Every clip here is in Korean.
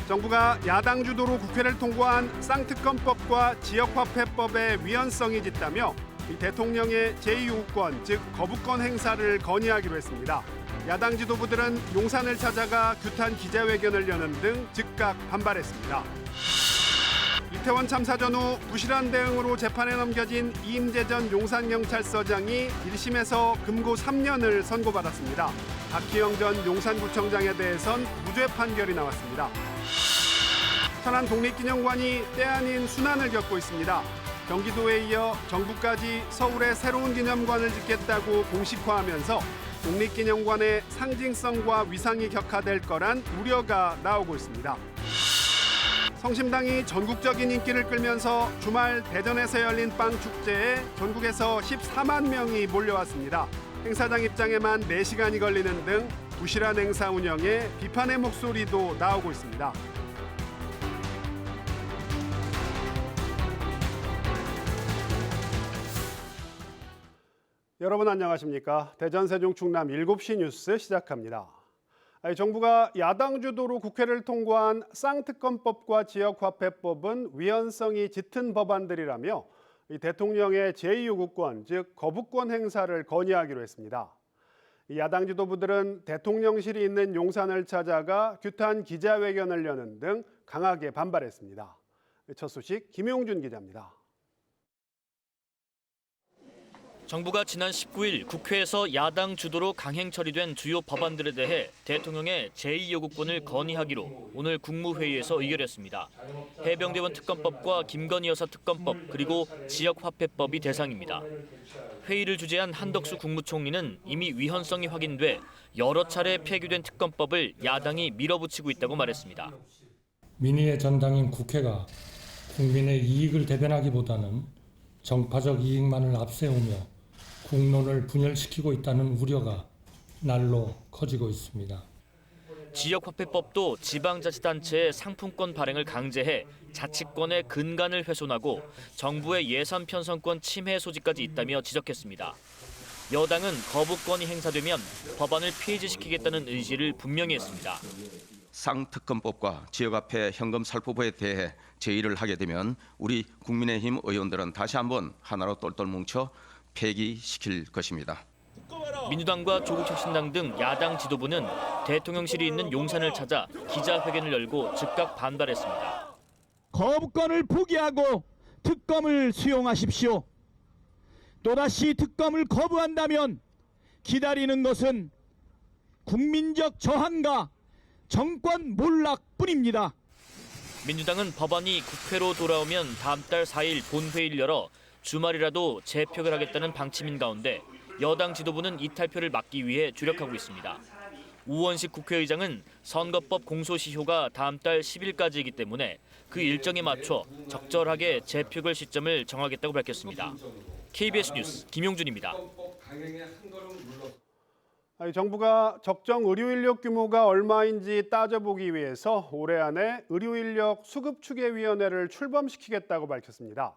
정부가 야당 주도로 국회를 통과한 쌍특검법과 지역화폐법의 위헌성이 짙다며 대통령의 제2요구권, 즉 거부권 행사를 건의하기로 했습니다. 야당 지도부들은 용산을 찾아가 규탄 기자회견을 여는 등 즉각 반발했습니다. 이태원 참사 전후 부실한 대응으로 재판에 넘겨진 이임재 전 용산경찰서장이 1심에서 금고 3년을 선고받았습니다. 박희영 전 용산구청장에 대해선 무죄 판결이 나왔습니다. 천안 독립기념관이 때 아닌 순환을 겪고 있습니다. 경기도에 이어 정부까지 서울에 새로운 기념관을 짓겠다고 공식화하면서 독립기념관의 상징성과 위상이 격화될 거란 우려가 나오고 있습니다. 성심당이 전국적인 인기를 끌면서 주말 대전에서 열린 빵 축제에 전국에서 14만 명이 몰려왔습니다. 행사장 입장에만 4시간이 걸리는 등 부실한 행사 운영에 비판의 목소리도 나오고 있습니다. 여러분 안녕하십니까? 대전 세종 충남 7시 뉴스 시작합니다. 정부가 야당 주도로 국회를 통과한 쌍특검법과 지역화폐법은 위헌성이 짙은 법안들이라며 대통령의 제2요구권, 즉 거부권 행사를 건의하기로 했습니다. 야당 지도부들은 대통령실이 있는 용산을 찾아가 규탄 기자회견을 여는 등 강하게 반발했습니다. 첫 소식 김용준 기자입니다. 정부가 지난 19일 국회에서 야당 주도로 강행 처리된 주요 법안들에 대해 대통령의 제2요구권을 건의하기로 오늘 국무회의에서 의결했습니다. 해병대원 특검법과 김건희 여사 특검법 그리고 지역화폐법이 대상입니다. 회의를 주재한 한덕수 국무총리는 이미 위헌성이 확인돼 여러 차례 폐기된 특검법을 야당이 밀어붙이고 있다고 말했습니다. 민의의 전당인 국회가 국민의 이익을 대변하기보다는 정파적 이익만을 앞세우며 국론을 분열시키고 있다는 우려가 날로 커지고 있습니다. 지역화폐법도 지방자치단체의 상품권 발행을 강제해 자치권의 근간을 훼손하고 정부의 예산 편성권 침해 소지까지 있다며 지적했습니다. 여당은 거부권이 행사되면 법안을 폐지시키겠다는 의지를 분명히 했습니다. 쌍특검법과 지역화폐 현금 살포법에 대해 제의를 하게 되면 우리 국민의힘 의원들은 다시 한번 하나로 똘똘 뭉쳐 폐기시킬 것입니다. 민주당과 조국혁신당 등 야당 지도부는 대통령실이 있는 용산을 찾아 기자회견을 열고 즉각 반발했습니다. 거부권을 포기하고 특검을 수용하십시오. 또다시 특검을 거부한다면 기다리는 것은 국민적 저항과 정권 몰락뿐입니다. 민주당은 법안이 국회로 돌아오면 다음 달 4일 본회의를 열어 주말이라도 재표결하겠다는 방침인 가운데 여당 지도부는 이탈표를 막기 위해 주력하고 있습니다. 우원식 국회의장은 선거법 공소시효가 다음 달 10일까지이기 때문에 그 일정에 맞춰 적절하게 재표결 시점을 정하겠다고 밝혔습니다. KBS 뉴스 김용준입니다. 정부가 적정 의료 인력 규모가 얼마인지 따져보기 위해서 올해 안에 의료 인력 수급 추계위원회를 출범시키겠다고 밝혔습니다.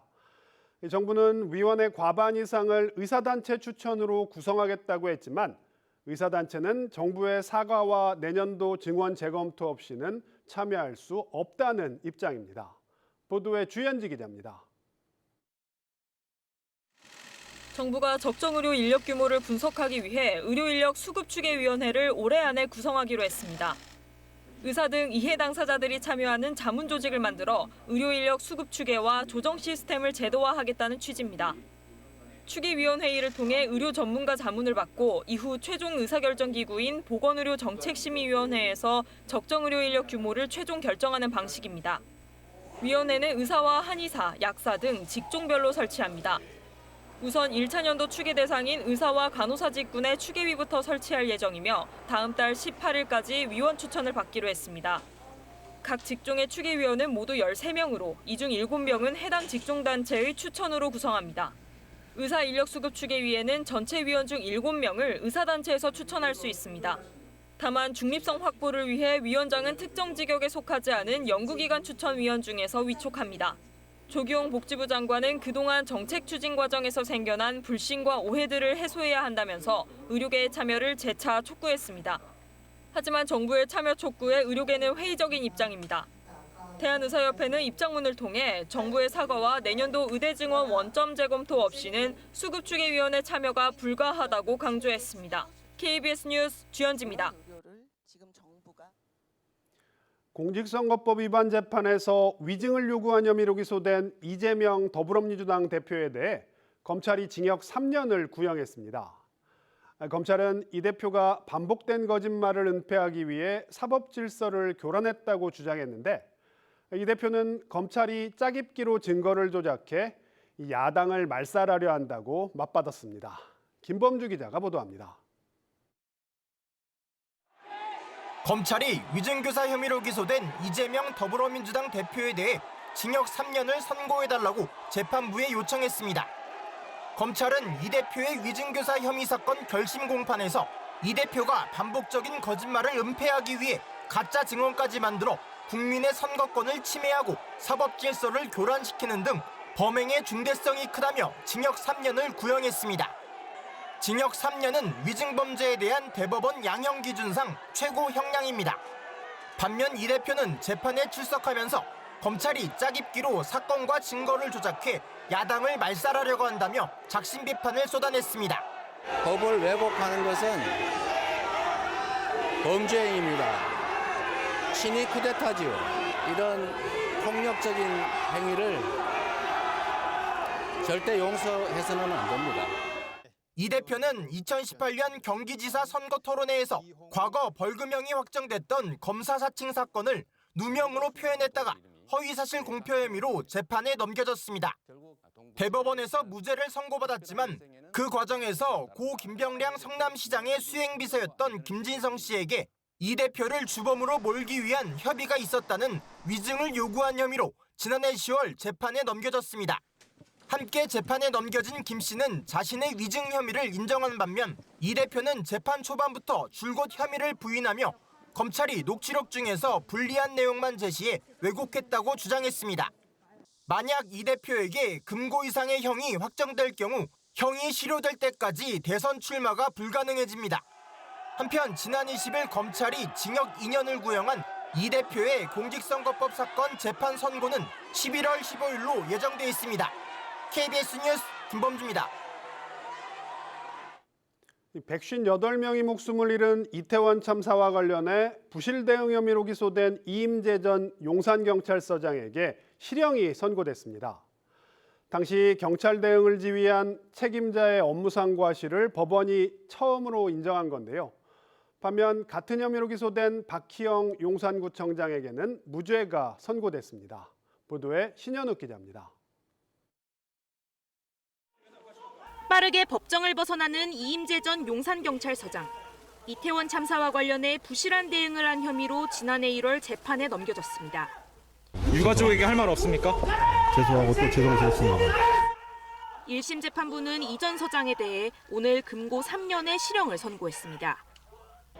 정부는 위원회 과반 이상을 의사단체 추천으로 구성하겠다고 했지만 의사단체는 정부의 사과와 내년도 증원 재검토 없이는 참여할 수 없다는 입장입니다. 보도에 주현지 기자입니다. 정부가 적정 의료 인력 규모를 분석하기 위해 의료 인력 수급 추계위원회를 올해 안에 구성하기로 했습니다. 의사 등 이해 당사자들이 참여하는 자문 조직을 만들어 의료 인력 수급 추계와 조정 시스템을 제도화하겠다는 취지입니다. 추계위원회의를 통해 의료 전문가 자문을 받고 이후 최종 의사결정 기구인 보건의료정책심의위원회에서 적정 의료 인력 규모를 최종 결정하는 방식입니다. 위원회는 의사와 한의사, 약사 등 직종별로 설치합니다. 우선 1차 년도 추계 대상인 의사와 간호사 직군의 추계위부터 설치할 예정이며 다음 달 18일까지 위원 추천을 받기로 했습니다. 각 직종의 추계위원은 모두 13명으로 이 중 7명은 해당 직종단체의 추천으로 구성합니다. 의사 인력 수급 추계위에는 전체 위원 중 7명을 의사단체에서 추천할 수 있습니다. 다만 중립성 확보를 위해 위원장은 특정 직역에 속하지 않은 연구기관 추천위원 중에서 위촉합니다. 조기용 복지부 장관은 그동안 정책 추진 과정에서 생겨난 불신과 오해들을 해소해야 한다면서 의료계의 참여를 재차 촉구했습니다. 하지만 정부의 참여 촉구에 의료계는 회의적인 입장입니다. 대한의사협회는 입장문을 통해 정부의 사과와 내년도 의대 증원 원점 재검토 없이는 수급추계위원회 참여가 불가하다고 강조했습니다. KBS 뉴스 주현지입니다. 공직선거법 위반 재판에서 위증을 요구한 혐의로 기소된 이재명 더불어민주당 대표에 대해 검찰이 징역 3년을 구형했습니다. 검찰은 이 대표가 반복된 거짓말을 은폐하기 위해 사법질서를 교란했다고 주장했는데 이 대표는 검찰이 짜깁기로 증거를 조작해 야당을 말살하려 한다고 맞받았습니다. 김범주 기자가 보도합니다. 검찰이 위증교사 혐의로 기소된 이재명 더불어민주당 대표에 대해 징역 3년을 선고해달라고 재판부에 요청했습니다. 검찰은 이 대표의 위증교사 혐의 사건 결심 공판에서 이 대표가 반복적인 거짓말을 은폐하기 위해 가짜 증언까지 만들어 국민의 선거권을 침해하고 사법 질서를 교란시키는 등 범행의 중대성이 크다며 징역 3년을 구형했습니다. 징역 3년은 위증범죄에 대한 대법원 양형기준상 최고 형량입니다. 반면 이 대표는 재판에 출석하면서 검찰이 짜깁기로 사건과 증거를 조작해 야당을 말살하려고 한다며 작심 비판을 쏟아냈습니다. 법을 왜곡하는 것은 범죄입니다. 친위 쿠데타지요. 이런 폭력적인 행위를 절대 용서해서는 안 됩니다. 이 대표는 2018년 경기지사 선거 토론회에서 과거 벌금형이 확정됐던 검사 사칭 사건을 누명으로 표현했다가 허위사실 공표 혐의로 재판에 넘겨졌습니다. 대법원에서 무죄를 선고받았지만 그 과정에서 고 김병량 성남시장의 수행비서였던 김진성 씨에게 이 대표를 주범으로 몰기 위한 협의가 있었다는 위증을 요구한 혐의로 지난해 10월 재판에 넘겨졌습니다. 함께 재판에 넘겨진 김 씨는 자신의 위증 혐의를 인정한 반면 이 대표는 재판 초반부터 줄곧 혐의를 부인하며 검찰이 녹취록 중에서 불리한 내용만 제시해 왜곡했다고 주장했습니다. 만약 이 대표에게 금고 이상의 형이 확정될 경우 형이 실효될 때까지 대선 출마가 불가능해집니다. 한편 지난 20일 검찰이 징역 2년을 구형한 이 대표의 공직선거법 사건 재판 선고는 11월 15일로 예정돼 있습니다. KBS 뉴스 김범주입니다. 158명이 목숨을 잃은 이태원 참사와 관련해 부실 대응 혐의로 기소된 이임재 전 용산경찰서장에게 실형이 선고됐습니다. 당시 경찰 대응을 지휘한 책임자의 업무상 과실을 법원이 처음으로 인정한 건데요. 반면 같은 혐의로 기소된 박희영 용산구청장에게는 무죄가 선고됐습니다. 보도에 신현욱 기자입니다. 빠르게 법정을 벗어나는 이임재 전 용산경찰서장. 이태원 참사와 관련해 부실한 대응을 한 혐의로 지난해 1월 재판에 넘겨졌습니다. 유가족에게 할 말 없습니까? 죄송하고 또 죄송스럽습니다. 1심 재판부는 이 전 서장에 대해 오늘 금고 3년의 실형을 선고했습니다.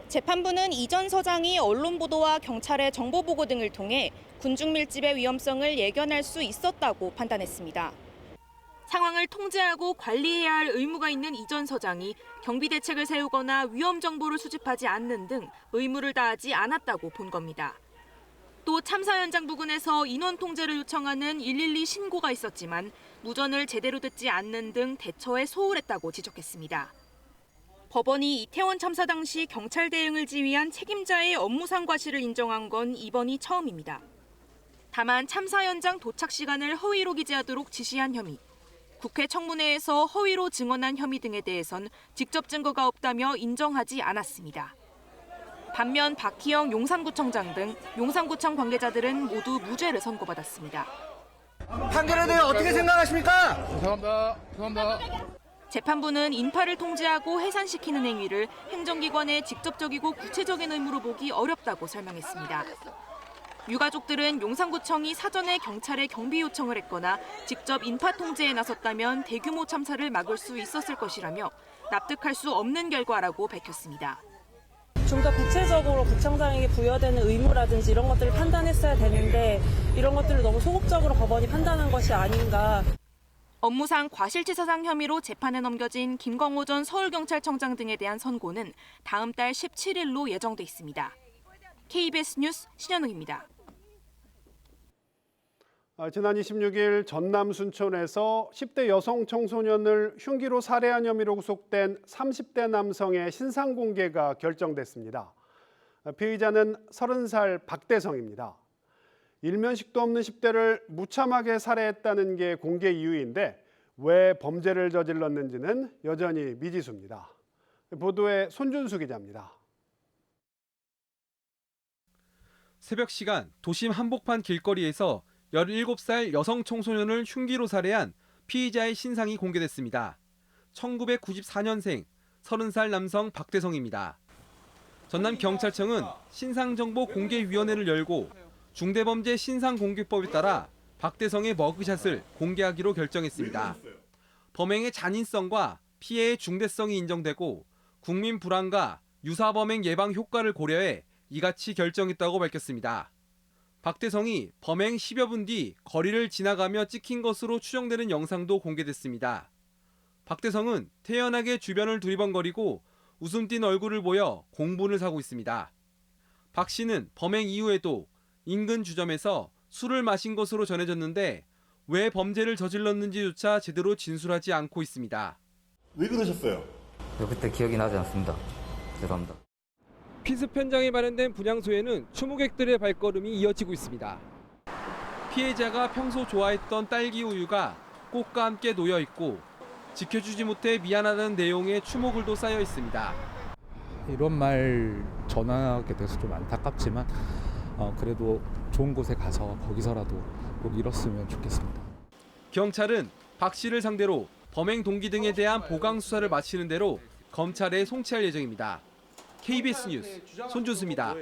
재판부는 이 전 서장이 언론 보도와 경찰의 정보 보고 등을 통해 군중 밀집의 위험성을 예견할 수 있었다고 판단했습니다. 상황을 통제하고 관리해야 할 의무가 있는 이 전 서장이 경비 대책을 세우거나 위험 정보를 수집하지 않는 등 의무를 다하지 않았다고 본 겁니다. 또 참사 현장 부근에서 인원 통제를 요청하는 112 신고가 있었지만 무전을 제대로 듣지 않는 등 대처에 소홀했다고 지적했습니다. 법원이 이태원 참사 당시 경찰 대응을 지휘한 책임자의 업무상 과실을 인정한 건 이번이 처음입니다. 다만 참사 현장 도착 시간을 허위로 기재하도록 지시한 혐의, 국회 청문회에서 허위로 증언한 혐의 등에 대해선 직접 증거가 없다며 인정하지 않았습니다. 반면 박희영 용산구청장 등 용산구청 관계자들은 모두 무죄를 선고받았습니다. 판결에 대해 어떻게 생각하십니까? 죄송합니다. 재판부는 인파를 통제하고 해산시키는 행위를 행정기관의 직접적이고 구체적인 의무로 보기 어렵다고 설명했습니다. 유가족들은 용산구청이 사전에 경찰에 경비 요청을 했거나 직접 인파 통제에 나섰다면 대규모 참사를 막을 수 있었을 것이라며 납득할 수 없는 결과라고 밝혔습니다. 좀 더 구체적으로 구청장에게 부여되는 의무라든지 이런 것들을 판단했어야 되는데 이런 것들을 너무 소극적으로 법원이 판단한 것이 아닌가. 업무상 과실치사상 혐의로 재판에 넘겨진 김광호 전 서울경찰청장 등에 대한 선고는 다음 달 17일로 예정돼 있습니다. KBS 뉴스 신현웅입니다. 지난 26일 전남 순천에서 10대 여성 청소년을 흉기로 살해한 혐의로 구속된 30대 남성의 신상 공개가 결정됐습니다. 피의자는 30살 박대성입니다. 일면식도 없는 10대를 무참하게 살해했다는 게 공개 이유인데 왜 범죄를 저질렀는지는 여전히 미지수입니다. 보도에 손준수 기자입니다. 새벽 시간 도심 한복판 길거리에서 17살 여성 청소년을 흉기로 살해한 피의자의 신상이 공개됐습니다. 1994년생 30살 남성 박대성입니다. 전남경찰청은 신상정보공개위원회를 열고 중대범죄 신상공개법에 따라 박대성의 머그샷을 공개하기로 결정했습니다. 범행의 잔인성과 피해의 중대성이 인정되고 국민 불안과 유사범행 예방 효과를 고려해 이같이 결정했다고 밝혔습니다. 박대성이 범행 10여 분 뒤 거리를 지나가며 찍힌 것으로 추정되는 영상도 공개됐습니다. 박대성은 태연하게 주변을 두리번거리고 웃음 띤 얼굴을 보여 공분을 사고 있습니다. 박 씨는 범행 이후에도 인근 주점에서 술을 마신 것으로 전해졌는데 왜 범죄를 저질렀는지조차 제대로 진술하지 않고 있습니다. 왜 그러셨어요? 그때 기억이 나지 않습니다. 죄송합니다. 피습 현장에 마련된 분향소에는 추모객들의 발걸음이 이어지고 있습니다. 피해자가 평소 좋아했던 딸기 우유가 꽃과 함께 놓여 있고 지켜주지 못해 미안하다는 내용의 추모글도 쌓여 있습니다. 이런 말 전하게 돼서 좀 안타깝지만 그래도 좋은 곳에 가서 거기서라도 꼭 이뤘으면 좋겠습니다. 경찰은 박 씨를 상대로 범행 동기 등에 대한 보강 수사를 마치는 대로 검찰에 송치할 예정입니다. KBS 뉴스 손준수입니다.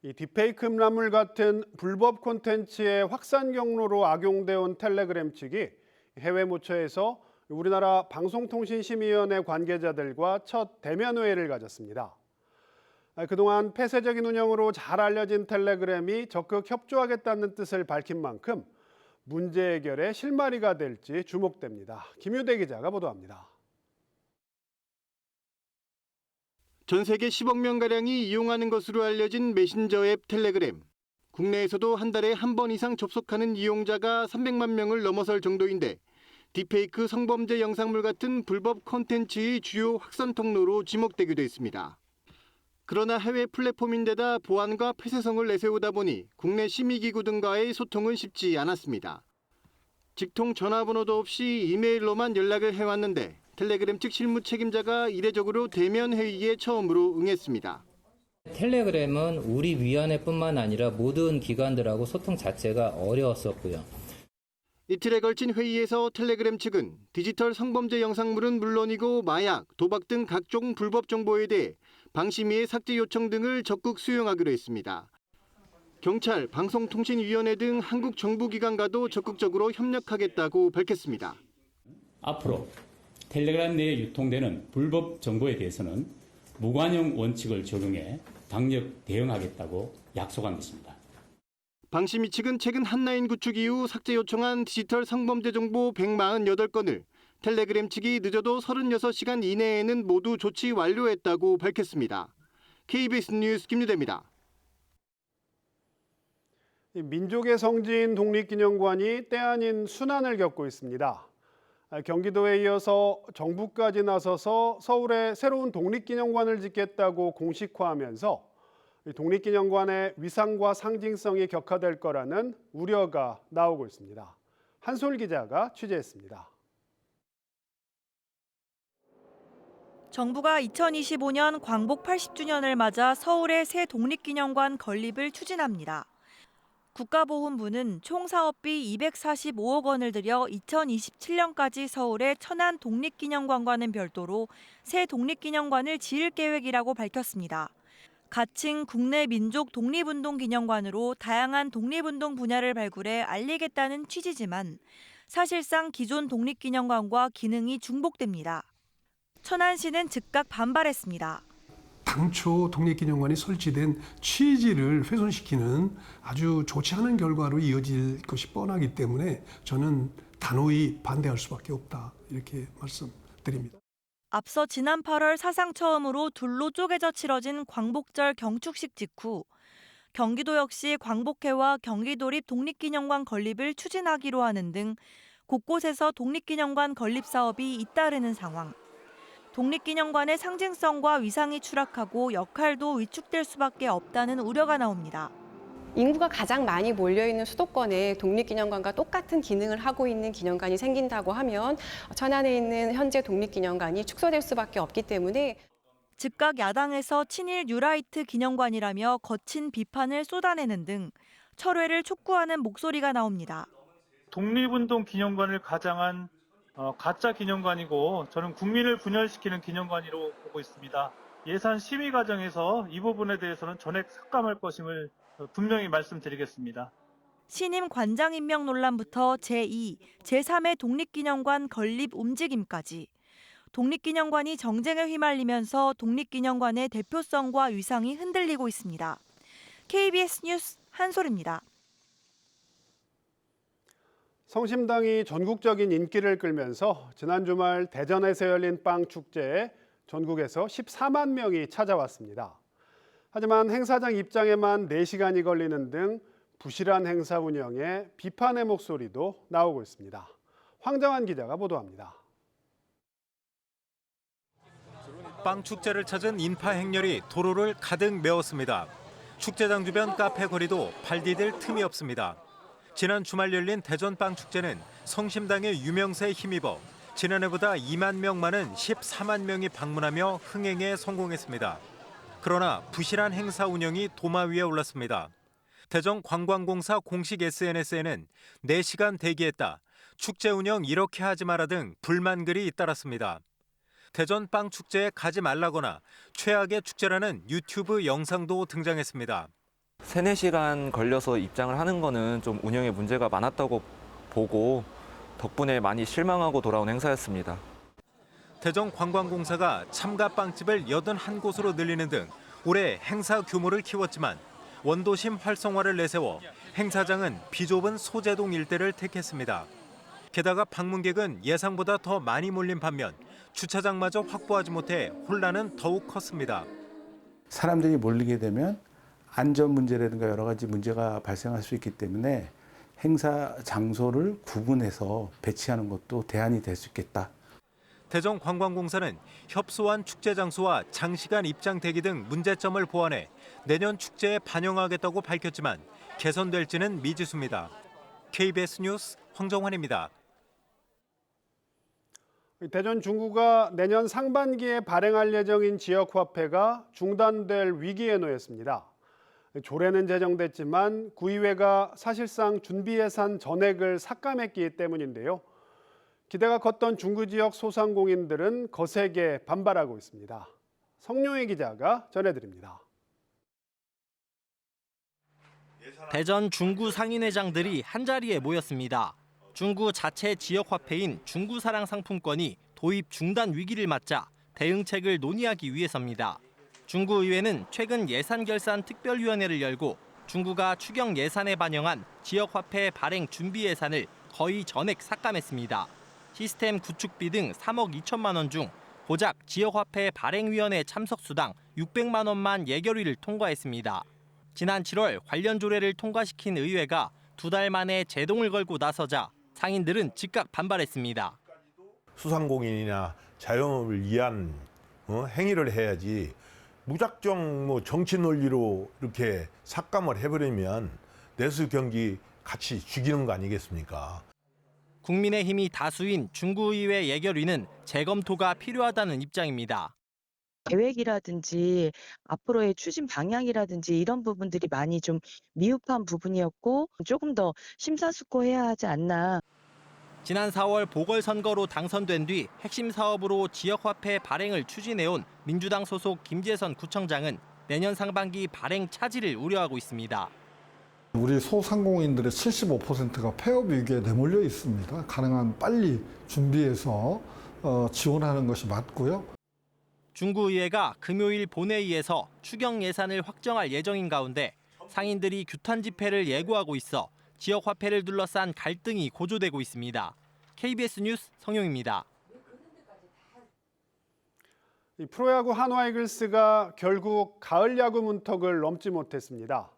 이 딥페이크 음란물 같은 불법 콘텐츠의 확산 경로로 악용되어 온 텔레그램 측이 해외 모처에서 우리나라 방송통신심의위원회 관계자들과 첫 대면회의를 가졌습니다. 그동안 폐쇄적인 운영으로 잘 알려진 텔레그램이 적극 협조하겠다는 뜻을 밝힌 만큼 문제 해결의 실마리가 될지 주목됩니다. 김유대 기자가 보도합니다. 전 세계 10억 명가량이 이용하는 것으로 알려진 메신저 앱 텔레그램. 국내에서도 한 달에 한 번 이상 접속하는 이용자가 300만 명을 넘어설 정도인데 딥페이크 성범죄 영상물 같은 불법 콘텐츠의 주요 확산 통로로 지목되기도 했습니다. 그러나 해외 플랫폼인데다 보안과 폐쇄성을 내세우다 보니 국내 심의기구 등과의 소통은 쉽지 않았습니다. 직통 전화번호도 없이 이메일로만 연락을 해왔는데 텔레그램 측 실무 책임자가 이례적으로 대면 회의에 처음으로 응했습니다. 텔레그램은 우리 위원회뿐만 아니라 모든 기관들하고 소통 자체가 어려웠었고요. 이틀에 걸친 회의에서 텔레그램 측은 디지털 성범죄 영상물은 물론이고 마약, 도박 등 각종 불법 정보에 대해 방심위의 삭제 요청 등을 적극 수용하기로 했습니다. 경찰, 방송통신위원회 등 한국 정부기관과도 적극적으로 협력하겠다고 밝혔습니다. 앞으로 텔레그램 내에 유통되는 불법 정보에 대해서는 무관용 원칙을 적용해 강력 대응하겠다고 약속한 것입니다. 방심위 측은 최근 한라인 구축 이후 삭제 요청한 디지털 성범죄 정보 148건을 텔레그램 측이 늦어도 36시간 이내에는 모두 조치 완료했다고 밝혔습니다. KBS 뉴스 김유대입니다. 민족의 성지인 독립기념관이 때 아닌 순환을 겪고 있습니다. 경기도에 이어서 정부까지 나서서 서울에 새로운 독립기념관을 짓겠다고 공식화하면서 독립기념관의 위상과 상징성이 격화될 거라는 우려가 나오고 있습니다. 한솔 기자가 취재했습니다. 정부가 2025년 광복 80주년을 맞아 서울에 새 독립기념관 건립을 추진합니다. 국가보훈부는 총 사업비 245억 원을 들여 2027년까지 서울에 천안 독립기념관과는 별도로 새 독립기념관을 지을 계획이라고 밝혔습니다. 가칭 국내 민족 독립운동 기념관으로 다양한 독립운동 분야를 발굴해 알리겠다는 취지지만 사실상 기존 독립기념관과 기능이 중복됩니다. 천안시는 즉각 반발했습니다. 당초 독립기념관이 설치된 취지를 훼손시키는 아주 좋지 않은 결과로 이어질 것이 뻔하기 때문에 저는 단호히 반대할 수밖에 없다, 이렇게 말씀드립니다. 앞서 지난 8월 사상 처음으로 둘로 쪼개져 치러진 광복절 경축식 직후 경기도 역시 광복회와 경기도립 독립기념관 건립을 추진하기로 하는 등 곳곳에서 독립기념관 건립 사업이 잇따르는 상황. 독립기념관의 상징성과 위상이 추락하고 역할도 위축될 수밖에 없다는 우려가 나옵니다. 인구가 가장 많이 몰려있는 수도권에 독립기념관과 똑같은 기능을 하고 있는 기념관이 생긴다고 하면 천안에 있는 현재 독립기념관이 축소될 수밖에 없기 때문에 즉각 야당에서 친일 뉴라이트 기념관이라며 거친 비판을 쏟아내는 등 철회를 촉구하는 목소리가 나옵니다. 독립운동 기념관을 가장한 가짜 기념관이고 저는 국민을 분열시키는 기념관으로 보고 있습니다. 예산 심의 과정에서 이 부분에 대해서는 전액 삭감할 것임을 분명히 말씀드리겠습니다. 신임 관장 임명 논란부터 제2, 제3의 독립기념관 건립 움직임까지 독립기념관이 정쟁에 휘말리면서 독립기념관의 대표성과 위상이 흔들리고 있습니다. KBS 뉴스 한솔입니다. 성심당이 전국적인 인기를 끌면서 지난 주말 대전에서 열린 빵 축제에 전국에서 14만 명이 찾아왔습니다. 하지만 행사장 입장에만 4시간이 걸리는 등 부실한 행사 운영에 비판의 목소리도 나오고 있습니다. 황정환 기자가 보도합니다. 빵 축제를 찾은 인파 행렬이 도로를 가득 메웠습니다. 축제장 주변 카페 거리도 발 디딜 틈이 없습니다. 지난 주말 열린 대전 빵 축제는 성심당의 유명세에 힘입어 지난해보다 2만 명 많은 14만 명이 방문하며 흥행에 성공했습니다. 그러나 부실한 행사 운영이 도마 위에 올랐습니다. 대전관광공사 공식 SNS에는 4시간 대기했다, 축제 운영 이렇게 하지 마라 등 불만 글이 잇따랐습니다. 대전 빵 축제에 가지 말라거나 최악의 축제라는 유튜브 영상도 등장했습니다. 3-4시간 걸려서 입장을 하는 거는 좀 운영에 문제가 많았다고 보고 덕분에 많이 실망하고 돌아온 행사였습니다. 대전관광공사가 참가 빵집을 81곳으로 늘리는 등 올해 행사 규모를 키웠지만 원도심 활성화를 내세워 행사장은 비좁은 소재동 일대를 택했습니다. 게다가 방문객은 예상보다 더 많이 몰린 반면 주차장마저 확보하지 못해 혼란은 더욱 컸습니다. 사람들이 몰리게 되면 안전 문제라든가 여러 가지 문제가 발생할 수 있기 때문에 행사 장소를 구분해서 배치하는 것도 대안이 될 수 있겠다. 대전관광공사는 협소한 축제 장소와 장시간 입장 대기 등 문제점을 보완해 내년 축제에 반영하겠다고 밝혔지만 개선될지는 미지수입니다. KBS 뉴스 황정환입니다. 대전 중구가 내년 상반기에 발행할 예정인 지역화폐가 중단될 위기에 놓였습니다. 조례는 제정됐지만 구의회가 사실상 준비 예산 전액을 삭감했기 때문인데요. 기대가 컸던 중구 지역 소상공인들은 거세게 반발하고 있습니다. 성룡희 기자가 전해드립니다. 대전 중구 상인회장들이 한자리에 모였습니다. 중구 자체 지역화폐인 중구사랑 상품권이 도입 중단 위기를 맞자 대응책을 논의하기 위해서입니다. 중구의회는 최근 예산결산 특별위원회를 열고 중구가 추경 예산에 반영한 지역화폐 발행 준비 예산을 거의 전액 삭감했습니다. 시스템 구축비 등 3억 2천만 원 중 고작 지역화폐 발행위원회 참석 수당 600만 원만 예결위를 통과했습니다. 지난 7월 관련 조례를 통과시킨 의회가 2달 만에 제동을 걸고 나서자 상인들은 즉각 반발했습니다. 소상공인이나 자영업을 위한 행위를 해야지 무작정 정치 논리로 이렇게 삭감을 해버리면 내수 경기 같이 죽이는 거 아니겠습니까? 국민의힘이 다수인 중구의회 예결위는 재검토가 필요하다는 입장입니다. 계획이라든지 앞으로의 추진 방향이라든지 이런 부분들이 많이 좀 미흡한 부분이었고 조금 더 심사숙고해야 하지 않나. 지난 4월 보궐선거로 당선된 뒤 핵심 사업으로 지역화폐 발행을 추진해온 민주당 소속 김재선 구청장은 내년 상반기 발행 차질을 우려하고 있습니다. 우리 소상공인들의 75%가 폐업 위기에 내몰려 있습니다. 가능한 빨리 준비해서 지원하는 것이 맞고요. 중구의회가 금요일 본회의에서 추경 예산을 확정할 예정인 가운데 상인들이 규탄 집회를 예고하고 있어 지역화폐를 둘러싼 갈등이 고조되고 있습니다. KBS 뉴스 성용입니다. 프로야구 한화이글스가 결국 가을 야구 문턱을 넘지 못했습니다.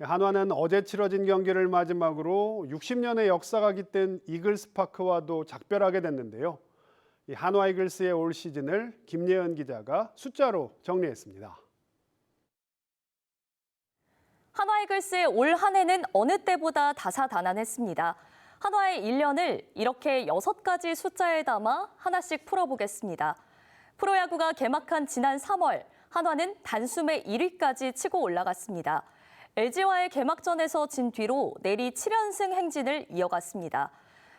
한화는 어제 치러진 경기를 마지막으로 60년의 역사가 깃든 이글스파크와도 작별하게 됐는데요. 이 한화 이글스의 올 시즌을 김예은 기자가 숫자로 정리했습니다. 한화 이글스의 올 한 해는 어느 때보다 다사다난했습니다. 한화의 1년을 이렇게 6가지 숫자에 담아 하나씩 풀어보겠습니다. 프로야구가 개막한 지난 3월, 한화는 단숨에 1위까지 치고 올라갔습니다. LG와의 개막전에서 진 뒤로 내리 7연승 행진을 이어갔습니다.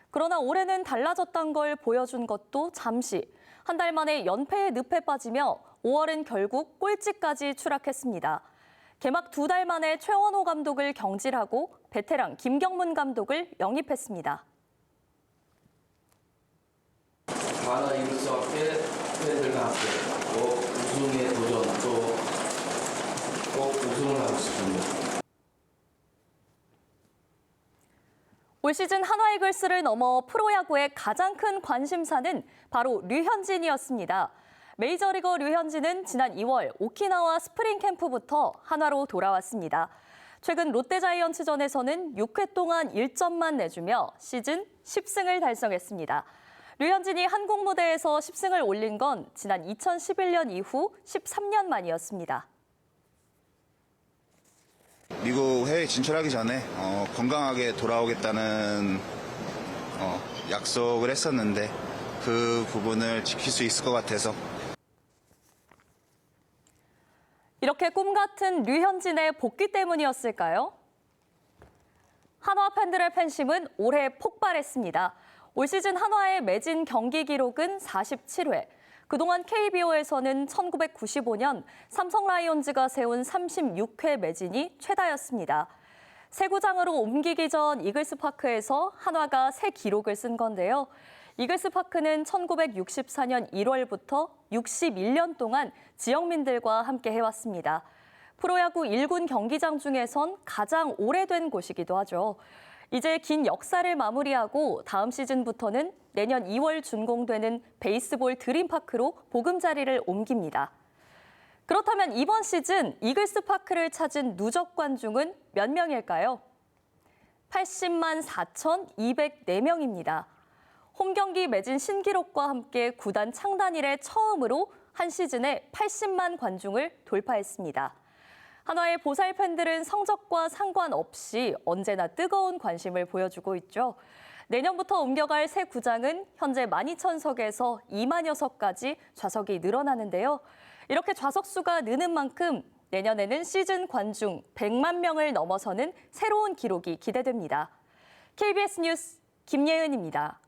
그러나 올해는 달라졌던 걸 보여준 것도 잠시. 한 달 만에 연패의 늪에 빠지며 5월은 결국 꼴찌까지 추락했습니다. 개막 2달 만에 최원호 감독을 경질하고 베테랑 김경문 감독을 영입했습니다. 한화 이글스와 함께 팬들과 함께 꼭 우승의 도전 또 꼭 우승을 하고 싶습니다. 올 시즌 한화 이글스를 넘어 프로야구의 가장 큰 관심사는 바로 류현진이었습니다. 메이저리거 류현진은 지난 2월 오키나와 스프링 캠프부터 한화로 돌아왔습니다. 최근 롯데자이언츠전에서는 6회 동안 1점만 내주며 시즌 10승을 달성했습니다. 류현진이 한국 무대에서 10승을 올린 건 지난 2011년 이후 13년 만이었습니다. 미국 해외 진출하기 전에 건강하게 돌아오겠다는 약속을 했었는데 그 부분을 지킬 수 있을 것 같아서. 이렇게 꿈 같은 류현진의 복귀 때문이었을까요? 한화 팬들의 팬심은 올해 폭발했습니다. 올 시즌 한화의 매진 경기 기록은 47회. 그동안 KBO에서는 1995년 삼성 라이온즈가 세운 36회 매진이 최다였습니다. 새 구장으로 옮기기 전 이글스파크에서 한화가 새 기록을 쓴 건데요. 이글스파크는 1964년 1월부터 61년 동안 지역민들과 함께 해왔습니다. 프로야구 1군 경기장 중에선 가장 오래된 곳이기도 하죠. 이제 긴 역사를 마무리하고 다음 시즌부터는 내년 2월 준공되는 베이스볼 드림파크로 보금자리를 옮깁니다. 그렇다면 이번 시즌 이글스파크를 찾은 누적 관중은 몇 명일까요? 80만 4,204명입니다. 홈경기 매진 신기록과 함께 구단 창단 이래 처음으로 한 시즌에 80만 관중을 돌파했습니다. 한화의 보살 팬들은 성적과 상관없이 언제나 뜨거운 관심을 보여주고 있죠. 내년부터 옮겨갈 새 구장은 현재 12,000석에서 2만여 석까지 좌석이 늘어나는데요. 이렇게 좌석 수가 느는 만큼 내년에는 시즌 관중 100만 명을 넘어서는 새로운 기록이 기대됩니다. KBS 뉴스 김예은입니다.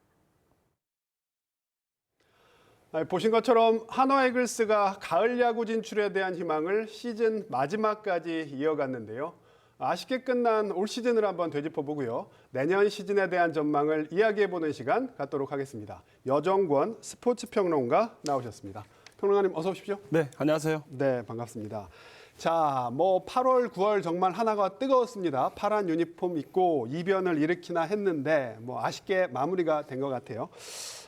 보신 것처럼 한화 이글스가 가을 야구 진출에 대한 희망을 시즌 마지막까지 이어갔는데요. 아쉽게 끝난 올 시즌을 한번 되짚어보고요. 내년 시즌에 대한 전망을 이야기해보는 시간 갖도록 하겠습니다. 여정권 스포츠평론가 나오셨습니다. 평론가님 어서 오십시오. 네, 안녕하세요. 네, 반갑습니다. 자, 8월, 9월 정말 한화가 뜨거웠습니다. 파란 유니폼 입고 이변을 일으키나 했는데 아쉽게 마무리가 된 것 같아요.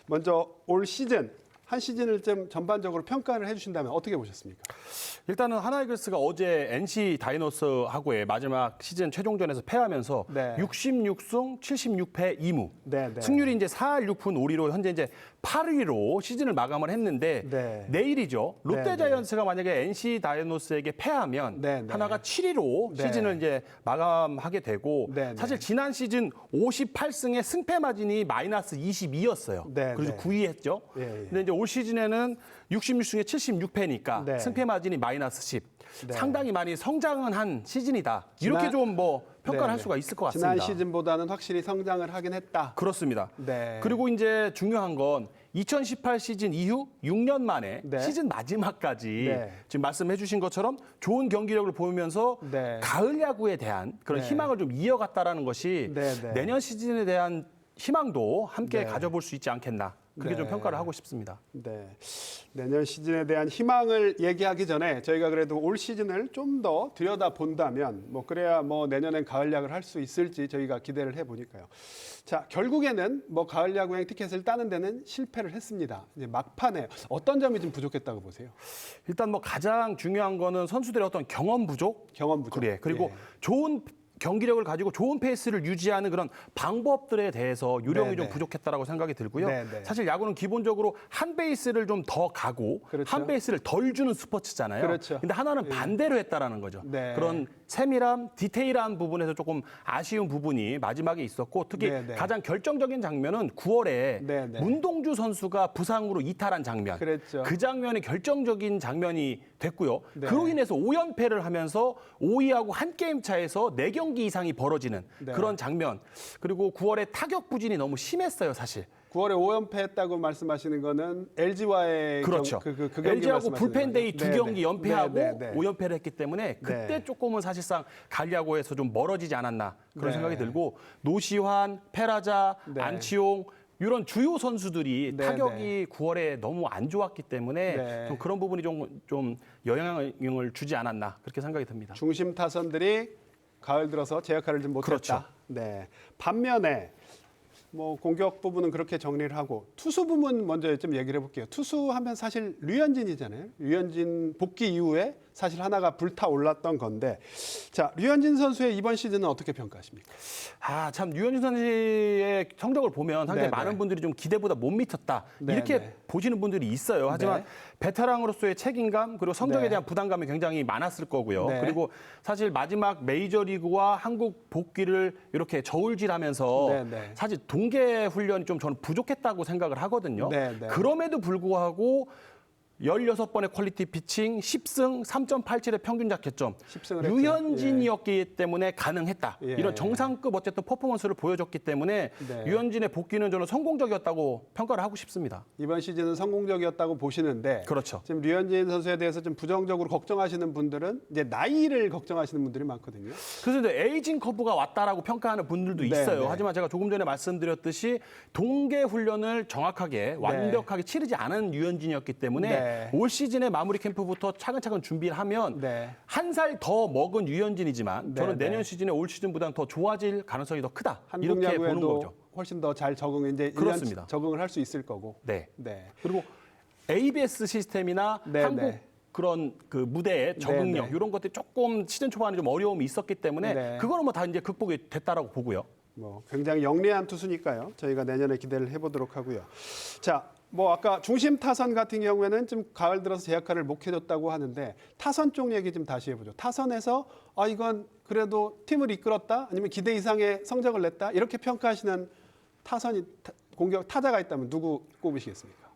먼저 올 시즌. 한 시즌을 좀 전반적으로 평가를 해주신다면 어떻게 보셨습니까? 일단은 한화 이글스가 어제 NC 다이노스하고의 마지막 시즌 최종전에서 패하면서 66승 76패 2무. 승률이 이제 4할 6푼 5리로 현재 이제 8위로 시즌을 마감을 했는데 내일이죠. 롯데자이언츠가 만약에 NC 다이노스에게 패하면 한화가 7위로 시즌을 이제 마감하게 되고 사실 지난 시즌 58승의 승패 마진이 마이너스 22였어요. 그래서 9위 했죠. 근데 이제 올 시즌에는 66승에 76패니까 승패 마진이 마이너스 10. 상당히 많이 성장은 한 시즌이다. 이렇게 좀 평가를 할 수가 있을 것 같습니다. 지난 시즌보다는 확실히 성장을 하긴 했다. 그렇습니다. 그리고 이제 중요한 건 2018 시즌 이후 6년 만에 시즌 마지막까지 지금 말씀해 주신 것처럼 좋은 경기력을 보이면서 가을 야구에 대한 그런 희망을 좀 이어갔다라는 것이 내년 시즌에 대한 희망도 함께 가져볼 수 있지 않겠나 그렇게 좀 평가를 하고 싶습니다. 네. 내년 시즌에 대한 희망을 얘기하기 전에 저희가 그래도 올 시즌을 좀 더 들여다 본다면 뭐 그래야 뭐 내년엔 가을 야구를 할 수 있을지 저희가 기대를 해보니까요. 자, 결국에는 뭐 가을 야구행 티켓을 따는 데는 실패를 했습니다. 이제 막판에 어떤 점이 좀 부족했다고 보세요? 일단 뭐 가장 중요한 거는 선수들의 어떤 경험 부족? 그래. 그리고 좋은 경기력을 가지고 좋은 페이스를 유지하는 그런 방법들에 대해서 요령이 좀 부족했다라고 생각이 들고요. 사실 야구는 기본적으로 한 베이스를 좀 더 가고 한 베이스를 덜 주는 스포츠잖아요. 근데 하나는 반대로 했다라는 거죠. 그런 세밀함, 디테일한 부분에서 조금 아쉬운 부분이 마지막에 있었고 특히 가장 결정적인 장면은 9월에 문동주 선수가 부상으로 이탈한 장면. 그 장면이 결정적인 장면이 됐고요. 그로 인해서 5연패를 하면서 5위하고 한 게임 차에서 4경기 이상이 벌어지는 그런 장면. 그리고 9월에 타격 부진이 너무 심했어요, 사실. 9월에 5연패 했다고 말씀하시는 거는 LG와의 그렇죠. 그 LG하고 불펜데이 2경기 연패하고 5연패를 했기 때문에 그때 조금은 사실상 가을 야구에서 좀 멀어지지 않았나 그런 생각이 들고 노시환, 페라자, 안치홍 이런 주요 선수들이 타격이 9월에 너무 안 좋았기 때문에 좀 그런 부분이 좀 영향을 주지 않았나 그렇게 생각이 듭니다. 중심 타선들이 가을 들어서 제 역할을 좀 못했다. 네. 반면에 뭐 공격 부분은 그렇게 정리를 하고 투수 부분 먼저 좀 얘기를 해볼게요. 투수하면 사실 류현진이잖아요. 류현진 복귀 이후에 사실 하나가 불타올랐던 건데 자 류현진 선수의 이번 시즌은 어떻게 평가하십니까? 참 류현진 선수의 성적을 보면 상당히 많은 분들이 좀 기대보다 못 미쳤다 이렇게 보시는 분들이 있어요. 하지만 베테랑으로서의 책임감 그리고 성적에 대한 부담감이 굉장히 많았을 거고요. 그리고 사실 마지막 메이저리그와 한국 복귀를 이렇게 저울질하면서 사실 동계 훈련이 좀 저는 부족했다고 생각을 하거든요. 그럼에도 불구하고 16번의 퀄리티 피칭, 10승, 3.87의 평균 자책점. 류현진이었기 때문에 가능했다. 이런 정상급 어쨌든 퍼포먼스를 보여줬기 때문에 류현진의 복귀는 저는 성공적이었다고 평가를 하고 싶습니다. 이번 시즌은 성공적이었다고 보시는데 그렇죠. 지금 류현진 선수에 대해서 좀 부정적으로 걱정하시는 분들은 이제 나이를 걱정하시는 분들이 많거든요. 그래서 이제 에이징 커브가 왔다라고 평가하는 분들도 있어요. 하지만 제가 조금 전에 말씀드렸듯이 동계 훈련을 정확하게 완벽하게 치르지 않은 류현진이었기 때문에 올 시즌의 마무리 캠프부터 차근차근 준비를 하면 한 살 더 먹은 류현진이지만 저는 내년 시즌에 올 시즌보다는 더 좋아질 가능성이 더 크다. 이렇게 보는 거죠. 훨씬 더 잘 그렇습니다. 적응을 할 수 있을 거고. 그리고 ABS 시스템이나 한국 그런 그 무대의 적응력 이런 것들이 조금 시즌 초반에 좀 어려움이 있었기 때문에 그거는 뭐 다 이제 극복이 됐다라고 보고요. 뭐 굉장히 영리한 투수니까요. 저희가 내년에 기대를 해보도록 하고요. 자. 뭐 아까 중심 타선 같은 경우에는 좀 가을 들어서 제 역할을 못 해줬다고 하는데 타선 쪽 얘기 좀 다시 해보죠. 타선에서 이건 그래도 팀을 이끌었다 아니면 기대 이상의 성적을 냈다 이렇게 평가하시는 타선이 공격 타자가 있다면 누구 꼽으시겠습니까?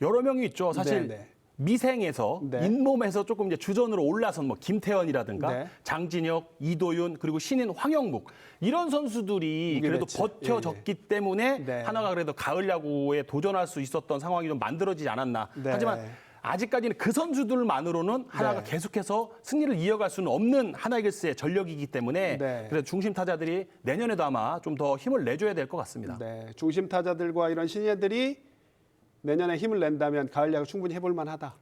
여러 명이 있죠. 사실 미생에서 잇몸에서 조금 이제 주전으로 올라선 뭐 김태현이라든가 장진혁, 이도윤 그리고 신인 황영묵 이런 선수들이 그래도 버텨졌기 때문에 하나가 그래도 가을 야구에 도전할 수 있었던 상황이 좀 만들어지지 않았나. 하지만 아직까지는 그 선수들만으로는 하나가 계속해서 승리를 이어갈 수는 없는 하나이글스의 전력이기 때문에 그래서 중심 타자들이 내년에도 아마 좀 더 힘을 내줘야 될 것 같습니다. 중심 타자들과 이런 신예들이 내년에 힘을 낸다면 가을 야구 충분히 해볼 만하다.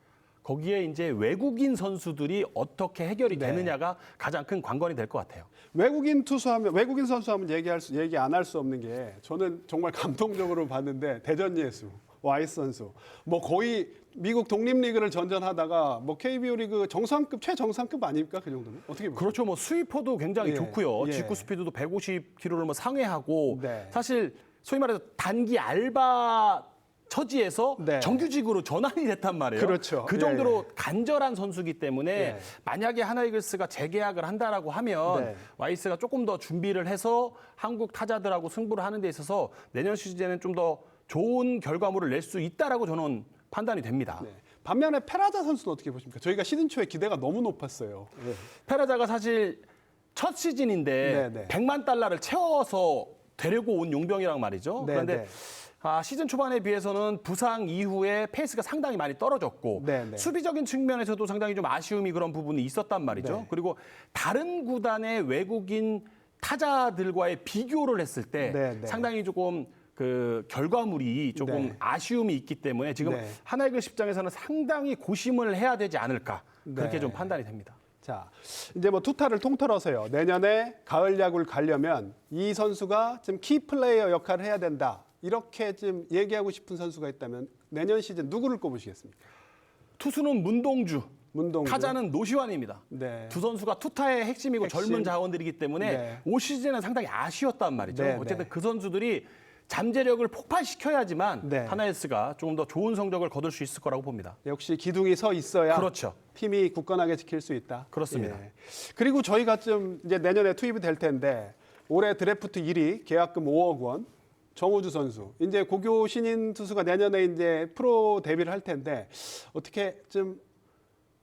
거기에 이제 외국인 선수들이 어떻게 해결이 되느냐가 가장 큰 관건이 될 것 같아요. 외국인 선수하면 얘기 안 할 수 없는 게 저는 정말 감동적으로 봤는데 대전 예수, 와이스 선수, 뭐 거의 미국 독립리그를 전전하다가 뭐 KBO 리그 정상급 최정상급 아닙니까 그 정도면 어떻게 보세요? 그렇죠. 뭐 스위퍼도 굉장히 좋고요. 직구 스피드도 150km를 뭐 상회하고 사실 소위 말해서 단기 알바 처지에서 정규직으로 전환이 됐단 말이에요. 그 정도로 간절한 선수이기 때문에 만약에 하나이글스가 재계약을 한다라고 하면 와이스가 조금 더 준비를 해서 한국 타자들하고 승부를 하는 데 있어서 내년 시즌에는 좀 더 좋은 결과물을 낼 수 있다라고 저는 판단이 됩니다. 반면에 페라자 선수는 어떻게 보십니까? 저희가 시즌 초에 기대가 너무 높았어요. 페라자가 사실 첫 시즌인데 100만 달러를 채워서 데리고 온 용병이란 말이죠. 그런데 시즌 초반에 비해서는 부상 이후에 페이스가 상당히 많이 떨어졌고 수비적인 측면에서도 상당히 좀 아쉬움이 그런 부분이 있었단 말이죠. 그리고 다른 구단의 외국인 타자들과의 비교를 했을 때 상당히 조금 그 결과물이 조금 네. 아쉬움이 있기 때문에 지금 네. 하나이글스 입장에서는 상당히 고심을 해야 되지 않을까 그렇게 네. 좀 판단이 됩니다. 자, 이제 뭐 투타를 통틀어서요. 내년에 가을 야구를 가려면 이 선수가 좀 키플레이어 역할을 해야 된다. 이렇게 좀 얘기하고 싶은 선수가 있다면 내년 시즌 누구를 꼽으시겠습니까? 투수는 문동주. 타자는 노시환입니다. 네. 두 선수가 투타의 핵심이고 젊은 자원들이기 때문에 네. 올 시즌은 상당히 아쉬웠단 말이죠. 네, 어쨌든 네. 그 선수들이 잠재력을 폭발시켜야지만 네. 하나이글스가 조금 더 좋은 성적을 거둘 수 있을 거라고 봅니다. 역시 기둥이 서 있어야 그렇죠. 팀이 굳건하게 지킬 수 있다. 그렇습니다. 예. 그리고 저희가 좀 이제 내년에 투입이 될 텐데 올해 드래프트 1위 계약금 5억 원 정우주 선수. 이제 고교 신인 투수가 내년에 이제 프로 데뷔를 할 텐데 어떻게 좀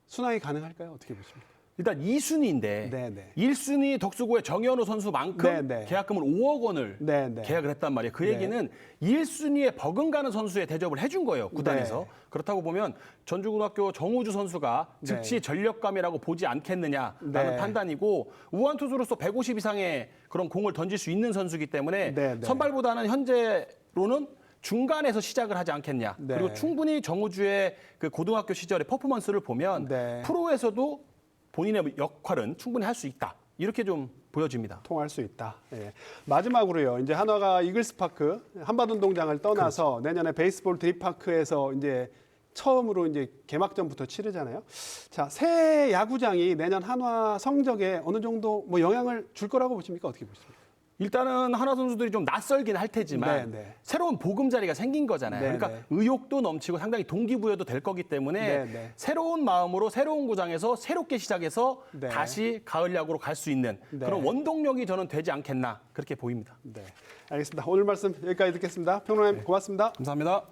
순항이 가능할까요? 어떻게 보십니까? 일단 2순위인데 네. 1순위 덕수고의 정현우 선수만큼 네. 계약금을 5억 원을 네. 계약을 했단 말이에요. 그 네. 얘기는 1순위에 버금가는 선수의 대접을 해준 거예요. 구단에서. 네. 그렇다고 보면 전주고등학교 정우주 선수가 네. 즉시 전력감이라고 보지 않겠느냐라는 네. 판단이고 우한 투수로서 150 이상의 그런 공을 던질 수 있는 선수이기 때문에 네. 선발보다는 현재로는 중간에서 시작을 하지 않겠냐. 네. 그리고 충분히 정우주의 그 고등학교 시절의 퍼포먼스를 보면 네. 프로에서도 본인의 역할은 충분히 할 수 있다. 이렇게 좀 보여집니다. 통할 수 있다. 예. 마지막으로요. 이제 한화가 이글스파크 한밭운동장을 떠나서 그렇죠. 내년에 베이스볼 드립파크에서 이제 처음으로 이제 개막전부터 치르잖아요. 자, 새 야구장이 내년 한화 성적에 어느 정도 뭐 영향을 줄 거라고 보십니까? 어떻게 보십니까? 일단은 한화 선수들이 좀 낯설긴 할 테지만 네. 새로운 보금자리가 생긴 거잖아요. 네, 그러니까 네. 의욕도 넘치고 상당히 동기부여도 될 거기 때문에 네. 새로운 마음으로 새로운 구장에서 새롭게 시작해서 네. 다시 가을 야구로 갈 수 있는 네. 그런 원동력이 저는 되지 않겠나 그렇게 보입니다. 네, 알겠습니다. 오늘 말씀 여기까지 듣겠습니다. 평론가님 고맙습니다. 감사합니다.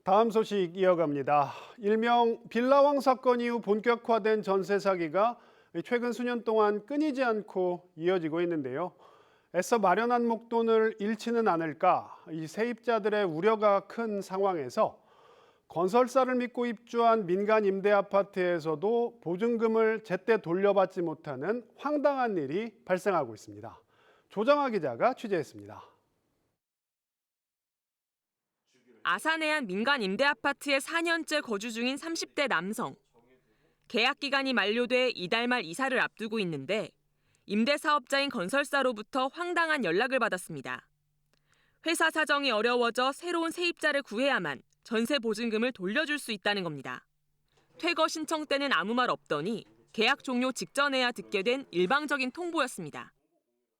다음 소식 이어갑니다. 일명 빌라왕 사건 이후 본격화된 전세 사기가 최근 수년 동안 끊이지 않고 이어지고 있는데요. 애써 마련한 목돈을 잃지는 않을까 이 세입자들의 우려가 큰 상황에서 건설사를 믿고 입주한 민간 임대 아파트에서도 보증금을 제때 돌려받지 못하는 황당한 일이 발생하고 있습니다. 조정아 기자가 취재했습니다. 아산의 한 민간 임대 아파트에 4년째 거주 중인 30대 남성. 계약 기간이 만료돼 이달 말 이사를 앞두고 있는데 임대 사업자인 건설사로부터 황당한 연락을 받았습니다. 회사 사정이 어려워져 새로운 세입자를 구해야만 전세 보증금을 돌려줄 수 있다는 겁니다. 퇴거 신청 때는 아무 말 없더니 계약 종료 직전에야 듣게 된 일방적인 통보였습니다.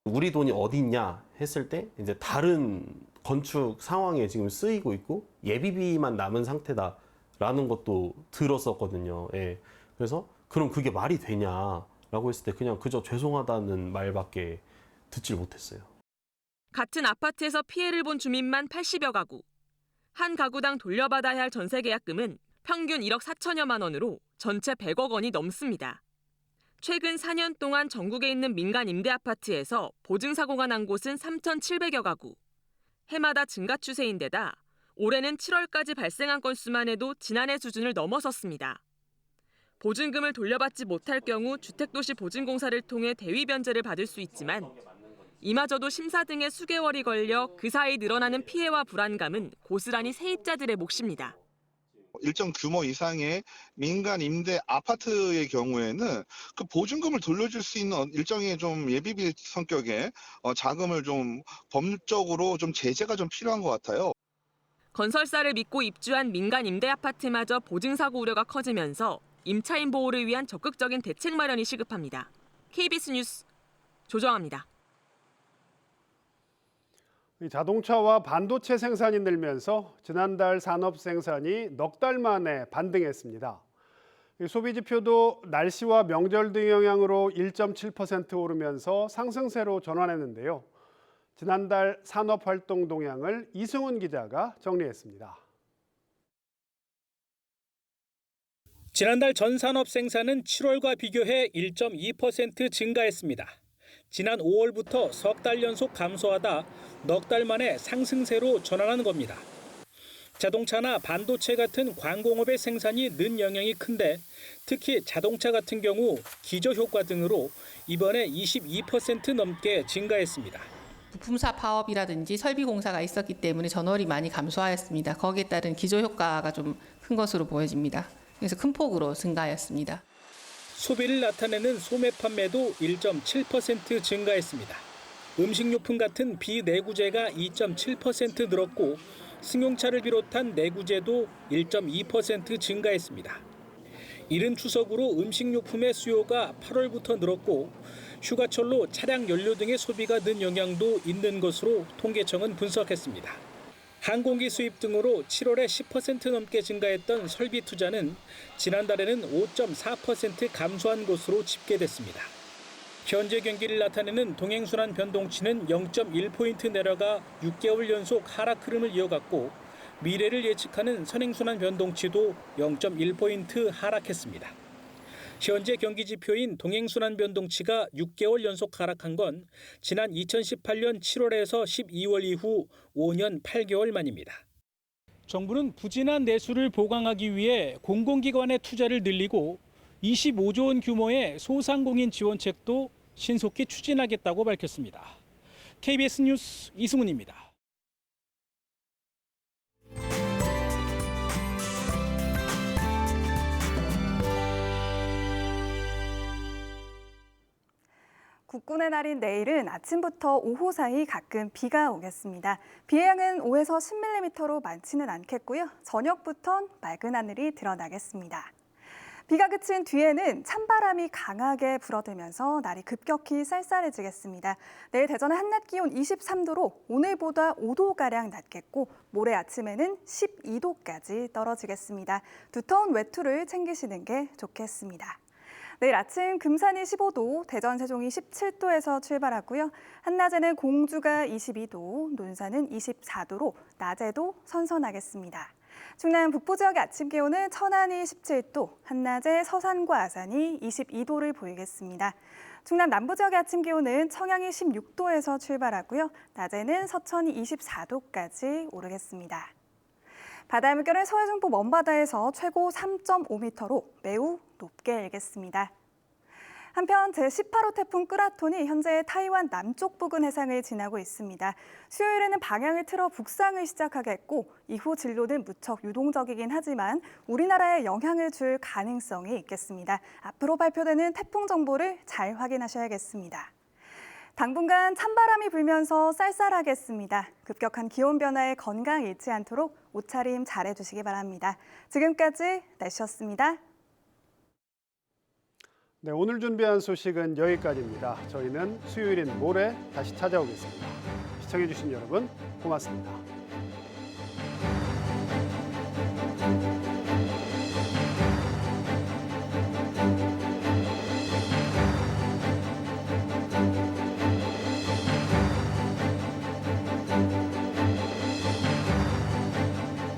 우리 돈이 어디 있냐 했을 때 이제 다른 건축 상황에 지금 쓰이고 있고 예비비만 남은 상태다라는 것도 들었었거든요. 예. 그래서 그럼 그게 말이 되냐라고 했을 때 그냥 그저 죄송하다는 말밖에 듣질 못했어요. 같은 아파트에서 피해를 본 주민만 80여 가구. 한 가구당 돌려받아야 할 전세 계약금은 평균 1억 4천여만 원으로 전체 100억 원이 넘습니다. 최근 4년 동안 전국에 있는 민간 임대 아파트에서 보증사고가 난 곳은 3,700여 가구. 해마다 증가 추세인데다 올해는 7월까지 발생한 건수만 해도 지난해 수준을 넘어섰습니다. 보증금을 돌려받지 못할 경우 주택도시보증공사를 통해 대위 변제를 받을 수 있지만 이마저도 심사 등의 수개월이 걸려 그 사이 늘어나는 피해와 불안감은 고스란히 세입자들의 몫입니다. 일정 규모 이상의 민간 임대 아파트의 경우에는 그 보증금을 돌려줄 수 있는 일정의 좀 예비비 성격의 자금을 좀 법적으로 좀 제재가 좀 필요한 것 같아요. 건설사를 믿고 입주한 민간 임대 아파트마저 보증사고 우려가 커지면서 임차인 보호를 위한 적극적인 대책 마련이 시급합니다. KBS 뉴스 조정아입니다. 자동차와 반도체 생산이 늘면서 지난달 산업 생산이 넉 달 만에 반등했습니다. 소비 지표도 날씨와 명절 등 영향으로 1.7% 오르면서 상승세로 전환했는데요. 지난달 산업 활동 동향을 이승훈 기자가 정리했습니다. 지난달 전 산업 생산은 7월과 비교해 1.2% 증가했습니다. 지난 5월부터 석 달 연속 감소하다 넉 달 만에 상승세로 전환하는 겁니다. 자동차나 반도체 같은 광공업의 생산이 는 영향이 큰데 특히 자동차 같은 경우 기저효과 등으로 이번에 22% 넘게 증가했습니다. 부품사 파업이라든지 설비 공사가 있었기 때문에 전월이 많이 감소하였습니다. 거기에 따른 기저효과가 좀 큰 것으로 보여집니다. 그래서 큰 폭으로 증가하였습니다. 소비를 나타내는 소매 판매도 1.7% 증가했습니다. 음식료품 같은 비내구재가 2.7% 늘었고 승용차를 비롯한 내구재도 1.2% 증가했습니다. 이른 추석으로 음식료품의 수요가 8월부터 늘었고 휴가철로 차량 연료 등의 소비가 는 영향도 있는 것으로 통계청은 분석했습니다. 항공기 수입 등으로 7월에 10% 넘게 증가했던 설비 투자는 지난달에는 5.4% 감소한 것으로 집계됐습니다. 현재 경기를 나타내는 동행순환 변동치는 0.1포인트 내려가 6개월 연속 하락 흐름을 이어갔고 미래를 예측하는 선행순환 변동치도 0.1포인트 하락했습니다. 현재 경기 지표인 동행순환 변동치가 6개월 연속 하락한 건 지난 2018년 7월에서 12월 이후 5년 8개월 만입니다. 정부는 부진한 내수를 보강하기 위해 공공기관의 투자를 늘리고 25조 원 규모의 소상공인 지원책도 신속히 추진하겠다고 밝혔습니다. KBS 뉴스 이승훈입니다. 국군의 날인 내일은 아침부터 오후 사이 가끔 비가 오겠습니다. 비의 양은 5에서 10mm로 많지는 않겠고요. 저녁부턴 맑은 하늘이 드러나겠습니다. 비가 그친 뒤에는 찬바람이 강하게 불어들면서 날이 급격히 쌀쌀해지겠습니다. 내일 대전의 한낮 기온 23도로 오늘보다 5도가량 낮겠고 모레 아침에는 12도까지 떨어지겠습니다. 두터운 외투를 챙기시는 게 좋겠습니다. 내일 아침 금산이 15도, 대전 세종이 17도에서 출발하고요. 한낮에는 공주가 22도, 논산은 24도로 낮에도 선선하겠습니다. 충남 북부 지역의 아침 기온은 천안이 17도, 한낮에 서산과 아산이 22도를 보이겠습니다. 충남 남부 지역의 아침 기온은 청양이 16도에서 출발하고요. 낮에는 서천이 24도까지 오르겠습니다. 바다의 물결은 서해 중부 먼바다에서 최고 3.5m로 매우 높게 일겠습니다. 한편 제18호 태풍 끄라톤이 현재 타이완 남쪽 부근 해상을 지나고 있습니다. 수요일에는 방향을 틀어 북상을 시작하겠고 이후 진로는 무척 유동적이긴 하지만 우리나라에 영향을 줄 가능성이 있겠습니다. 앞으로 발표되는 태풍 정보를 잘 확인하셔야겠습니다. 당분간 찬바람이 불면서 쌀쌀하겠습니다. 급격한 기온 변화에 건강 잃지 않도록 옷차림 잘해주시기 바랍니다. 지금까지 날씨였습니다. 네, 오늘 준비한 소식은 여기까지입니다. 저희는 수요일인 모레 다시 찾아오겠습니다. 시청해주신 여러분 고맙습니다.